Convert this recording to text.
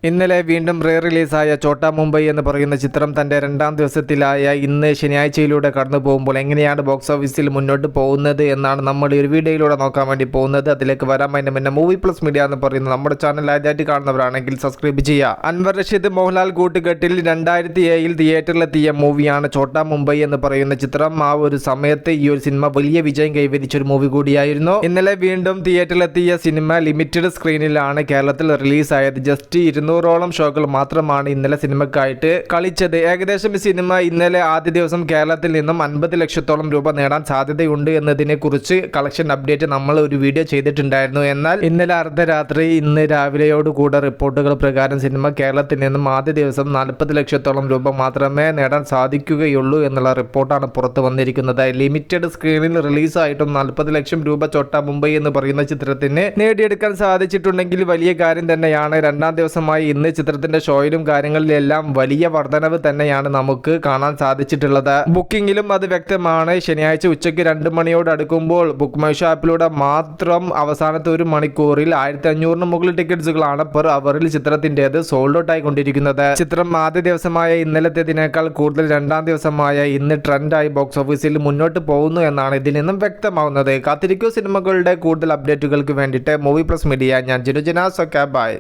ഇന്നലെ വീണ്ടും റീ റിലീസായ ചോട്ടാ മുംബൈ എന്ന് പറയുന്ന ചിത്രം തൻ്റെ രണ്ടാം ദിവസത്തിലായ ഇന്ന് ശനിയാഴ്ചയിലൂടെ കടന്നു പോകുമ്പോൾ എങ്ങനെയാണ് ബോക്സ് ഓഫീസിൽ മുന്നോട്ട് പോകുന്നത് എന്നാണ് നമ്മൾ ഈ ഒരു വീഡിയോയിലൂടെ നോക്കാൻ വേണ്ടി പോകുന്നത്. അതിലേക്ക് വരാൻ അതിൻ്റെ മുന്നേ മൂവി പ്ലസ് മീഡിയ എന്ന് പറയുന്ന നമ്മുടെ ചാനൽ ആദ്യമായിട്ട് കാണുന്നവരാണെങ്കിൽ സബ്സ്ക്രൈബ് ചെയ്യുക. അൻവർ റഷീദ് മോഹൻലാൽ കൂട്ടുകെട്ടിൽ 2007 തിയേറ്ററിലെത്തിയ മൂവിയാണ് ചോട്ടാ മുംബൈ എന്ന് പറയുന്ന ചിത്രം. ആ ഒരു സമയത്ത് ഈ ഒരു സിനിമ വലിയ വിജയം കൈവരിച്ച ഒരു മൂവി കൂടിയായിരുന്നു. ഇന്നലെ വീണ്ടും തിയേറ്ററിലെത്തിയ സിനിമ ലിമിറ്റഡ് സ്ക്രീനിലാണ് കേരളത്തിൽ റിലീസായത്. ജസ്റ്റ് 200ഓളം ഷോകൾ മാത്രമാണ് ഇന്നലെ സിനിമക്കായിട്ട് കളിച്ചത്. ഏകദേശം ഈ സിനിമ ഇന്നലെ ആദ്യ ദിവസം കേരളത്തിൽ നിന്നും 50 ലക്ഷത്തോളം രൂപ നേടാൻ സാധ്യതയുണ്ട് എന്നതിനെ കുറിച്ച് കളക്ഷൻ അപ്ഡേറ്റ് നമ്മൾ ഒരു വീഡിയോ ചെയ്തിട്ടുണ്ടായിരുന്നു. എന്നാൽ ഇന്നലെ അർദ്ധരാത്രി ഇന്ന് രാവിലെയോടുകൂടെ റിപ്പോർട്ടുകൾ പ്രകാരം സിനിമ കേരളത്തിൽ നിന്നും ആദ്യ ദിവസം 40 ലക്ഷത്തോളം രൂപ മാത്രമേ നേടാൻ സാധിക്കുകയുള്ളൂ എന്നുള്ള റിപ്പോർട്ടാണ് പുറത്തു വന്നിരിക്കുന്നത്. ലിമിറ്റഡ് സ്ക്രീനിൽ റിലീസായിട്ടും 40 ലക്ഷം രൂപ ചോട്ടാ മുംബൈ എന്ന് പറയുന്ന ചിത്രത്തിന് നേടിയെടുക്കാൻ സാധിച്ചിട്ടുണ്ടെങ്കിൽ വലിയ കാര്യം തന്നെയാണ്. രണ്ടാം ദിവസമായി ഇന്ന് ചിത്രത്തിന്റെ ഷോയിലും കാര്യങ്ങളിലെല്ലാം വലിയ വർധനവ് തന്നെയാണ് നമുക്ക് കാണാൻ സാധിച്ചിട്ടുള്ളത്. ബുക്കിംഗിലും അത് വ്യക്തമാണ്. ശനിയാഴ്ച ഉച്ചയ്ക്ക് 2 മണിയോട് അടുക്കുമ്പോൾ ബുക്ക് മൈ ഷോ ആപ്പിലൂടെ മാത്രം അവസാനത്തെ ഒരു മണിക്കൂറിൽ 1500 മുകളിൽ ടിക്കറ്റ്സുകളാണ് പെർ അവറിൽ ചിത്രത്തിൻ്റെത് സോൾഡ് ഔട്ട് ആയിക്കൊണ്ടിരിക്കുന്നത്. ചിത്രം ആദ്യ ദിവസമായ ഇന്നലത്തേതിനേക്കാൾ കൂടുതൽ രണ്ടാം ദിവസമായ ഇന്ന് ട്രെൻഡായി ബോക്സ് ഓഫീസിൽ മുന്നോട്ട് പോകുന്നു എന്നാണ് ഇതിൽ നിന്നും വ്യക്തമാവുന്നത്. കാത്തിരിക്കൂ സിനിമകളുടെ കൂടുതൽ അപ്ഡേറ്റുകൾക്ക് വേണ്ടിയിട്ട് മൂവി പ്ലസ് മീഡിയ. ഞാൻ ജിനുജന. ബൈ.